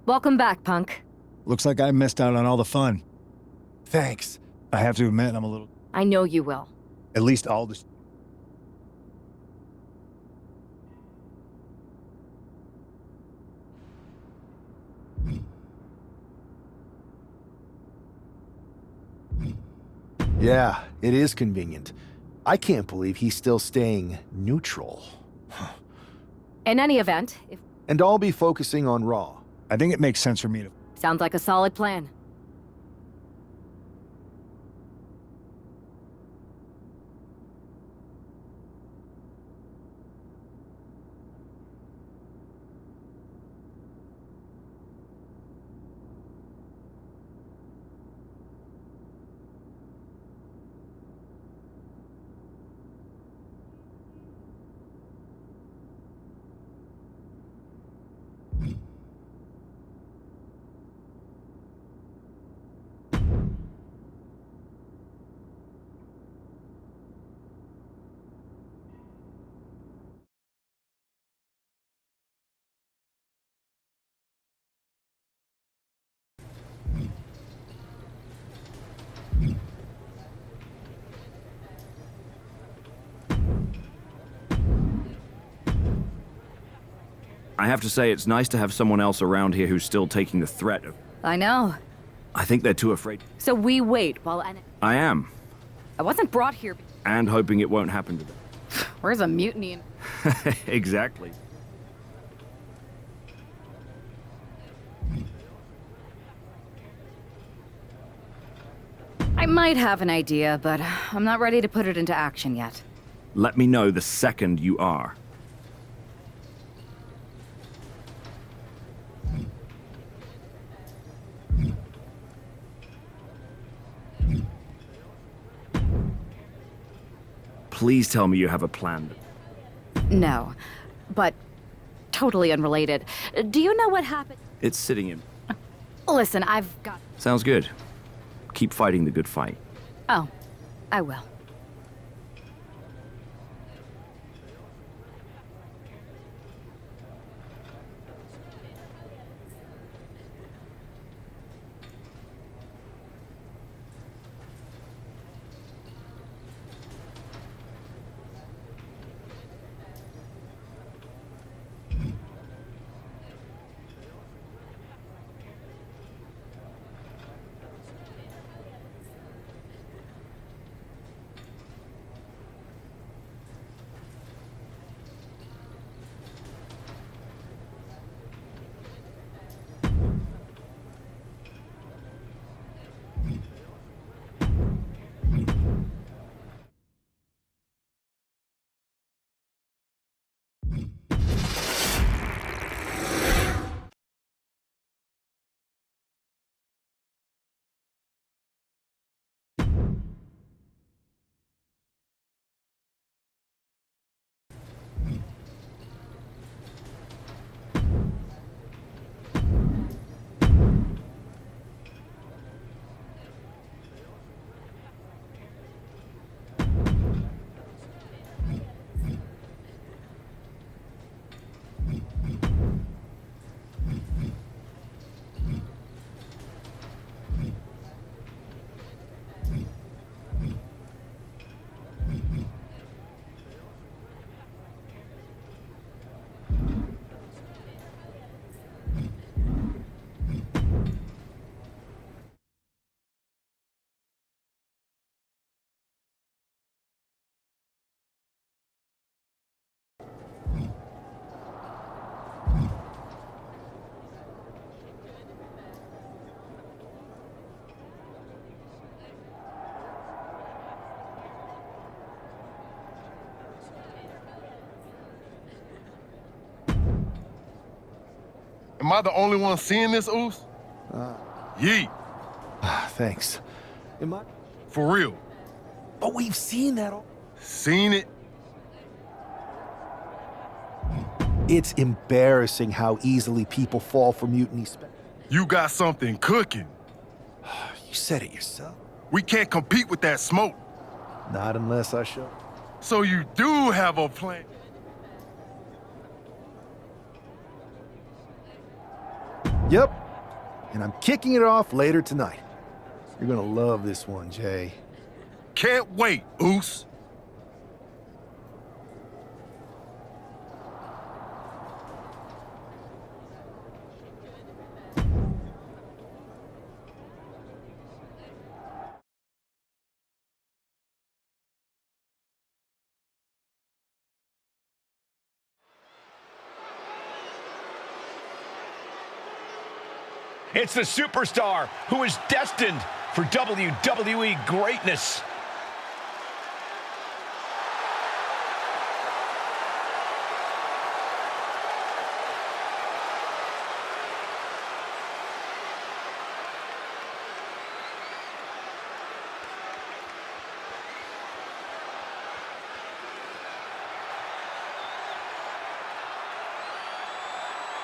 Welcome back, punk. Looks like I missed out on all the fun. Thanks. I have to admit, I'm a little... I know you will. At least all the... Yeah, it is convenient. I can't believe he's still staying neutral. In any event, if... And I'll be focusing on Raw. I think it makes sense for me to... Sounds like a solid plan. I have to say, it's nice to have someone else around here who's still taking the threat of... I know. I think they're too afraid. So we wait while I am. I wasn't brought here... And hoping it won't happen to them. Where's a mutiny? Exactly. I might have an idea, but I'm not ready to put it into action yet. Let me know the second you are. Please tell me you have a plan. No, but totally unrelated. Do you know what happened? It's sitting in. Listen, I've got... Sounds good. Keep fighting the good fight. Oh, I will. Am I the only one seeing this, Oos? Yeet. Thanks. Am I? For real. But we've seen that all. Seen it? It's embarrassing how easily people fall for mutiny You got something cooking. You said it yourself. We can't compete with that smoke. Not unless I show. So you do have a plan. Yep. And I'm kicking it off later tonight. You're gonna love this one, Jay. Can't wait, Oos. It's the superstar who is destined for WWE greatness.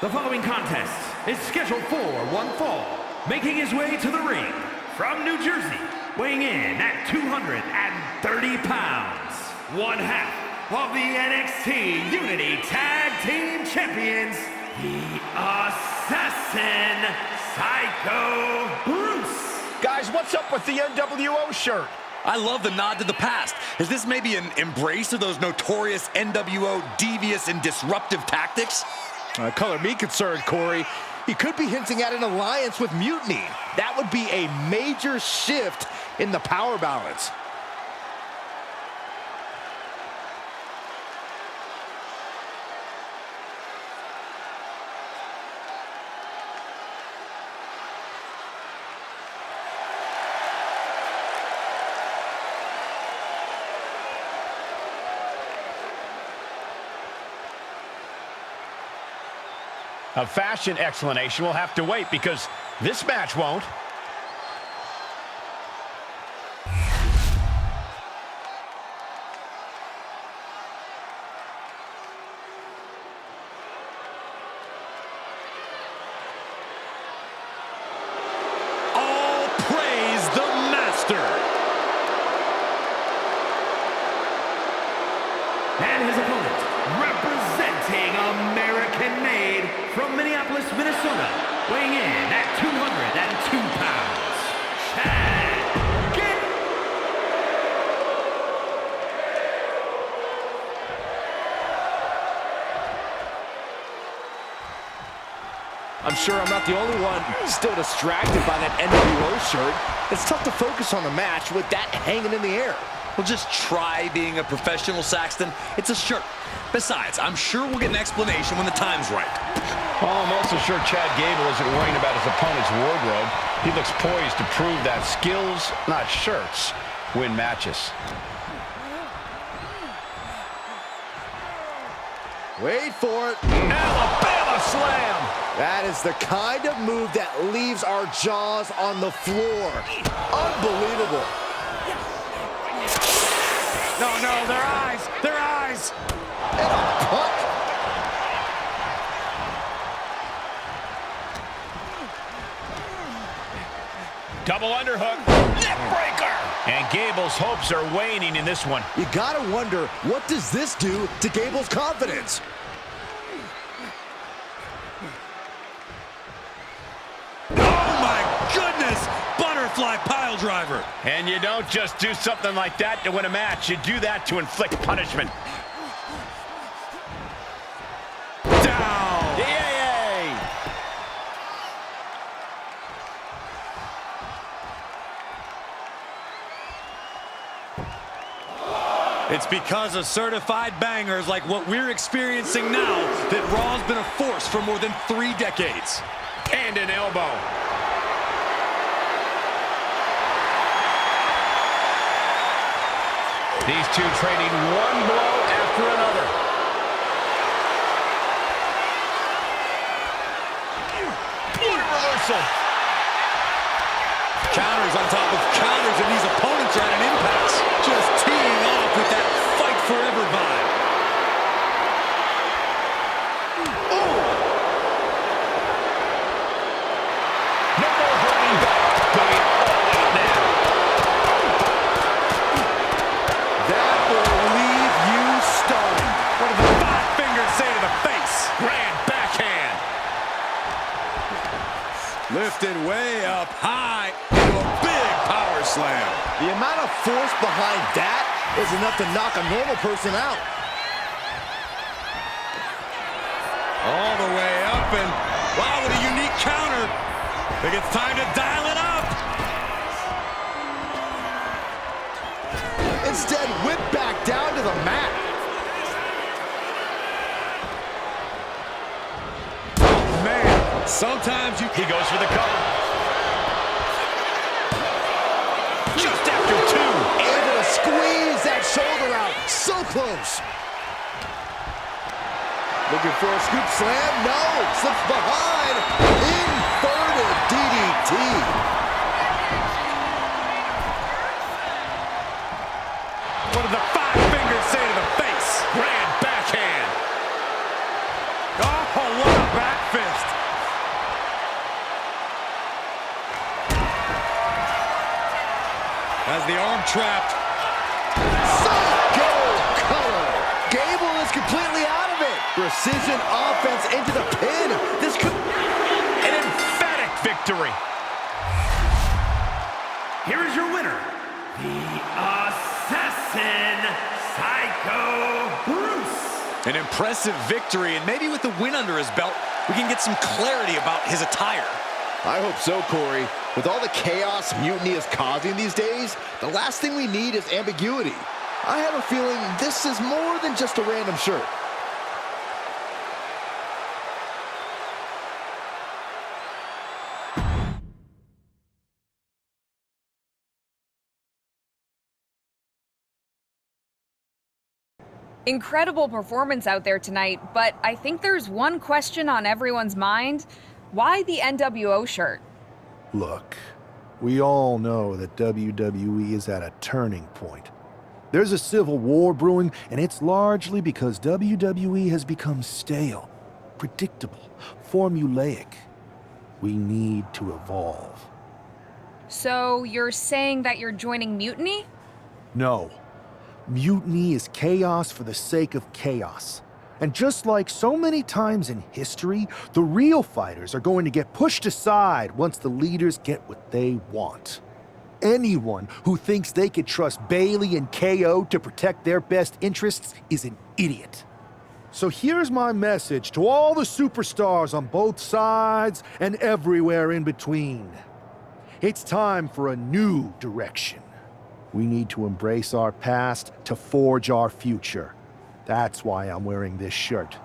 The following contest is scheduled for one fall, making his way to the ring from New Jersey, weighing in at 230 pounds, one half of the NXT Unity Tag Team Champions, the Assassin Psycho Bruce. Guys, what's up with the NWO shirt? I love the nod to the past. Is this maybe an embrace of those notorious NWO devious and disruptive tactics? Color me concerned, Corey. He could be hinting at an alliance with Mutiny. That would be a major shift in the power balance. A fashion explanation will have to wait because this match won't. All praise the master. And his opponent, representing American-made from Minneapolis, Minnesota, weighing in at 202 pounds, Chad Gable. I'm sure I'm not the only one still distracted by that NWO shirt. It's tough to focus on the match with that hanging in the air. Well, just try being a professional, Saxton. It's a shirt. Besides, I'm sure we'll get an explanation when the time's right. Well, I'm also sure Chad Gable isn't worrying about his opponent's wardrobe. He looks poised to prove that skills, not shirts, win matches. Wait for it. Alabama slam! That is the kind of move that leaves our jaws on the floor. Unbelievable. No, their eyes! And a puck. Double underhook, neck breaker! And Gable's hopes are waning in this one. You gotta wonder, what does this do to Gable's confidence? Oh my goodness! Butterfly pile driver. And you don't just do something like that to win a match. You do that to inflict punishment. Down. Yay! It's because of certified bangers like what we're experiencing now that Raw's been a force for more than 3 decades. And an elbow. These two trading one blow after another. What a reversal. Counters on top of counters, and these opponents are at an impasse. Just teeing off with that fight forever vibe. No more holding back. Going all out now. That will leave you stunned. What did the 5 fingers say to the face? Grand backhand. Lifted way up high into a big power slam. The amount of force behind that is enough to knock a normal person out. All the way up, and wow, what a unique counter. I think it's time to dial it up. Instead, whipped back down to the mat. Oh, man. Sometimes he goes for the cover. Just after two. Able to squeeze that shoulder out. So close. Looking for a scoop slam. No. Slips behind. Inverted DDT. What did the 5 fingers say to the face? Grand backhand. Oh, what a back fist. As the arm trapped. Psycho color. Gable is completely out of it. Precision offense into the pin. This could... An emphatic victory. Here is your winner, the Assassin, Psycho Bruce. An impressive victory, and maybe with the win under his belt, we can get some clarity about his attire. I hope so, Corey. With all the chaos Mutiny is causing these days, the last thing we need is ambiguity. I have a feeling this is more than just a random shirt. Incredible performance out there tonight, but I think there's one question on everyone's mind. Why the NWO shirt? Look, we all know that WWE is at a turning point. There's a civil war brewing, and it's largely because WWE has become stale, predictable, formulaic. We need to evolve. So you're saying that you're joining Mutiny? No. Mutiny is chaos for the sake of chaos. And just like so many times in history, the real fighters are going to get pushed aside once the leaders get what they want. Anyone who thinks they could trust Bayley and KO to protect their best interests is an idiot. So here's my message to all the superstars on both sides and everywhere in between. It's time for a new direction. We need to embrace our past to forge our future. That's why I'm wearing this shirt.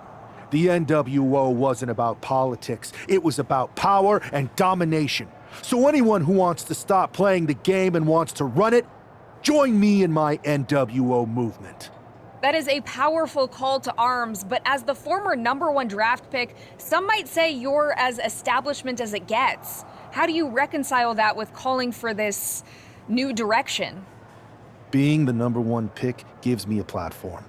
The NWO wasn't about politics. It was about power and domination. So anyone who wants to stop playing the game and wants to run it, join me in my NWO movement. That is a powerful call to arms, but as the former #1 draft pick, some might say you're as establishment as it gets. How do you reconcile that with calling for this new direction? Being the #1 pick gives me a platform.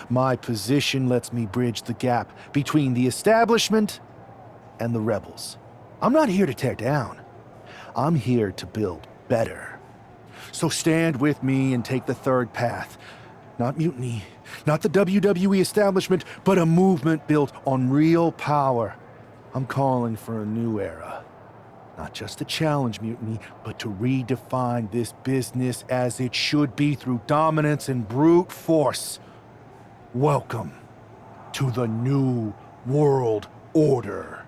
My position lets me bridge the gap between the establishment and the rebels. I'm not here to tear down. I'm here to build better. So stand with me and take the third path. Not mutiny, not the WWE establishment, but a movement built on real power. I'm calling for a new era. Not just to challenge mutiny, but to redefine this business as it should be through dominance and brute force. Welcome to the New World Order.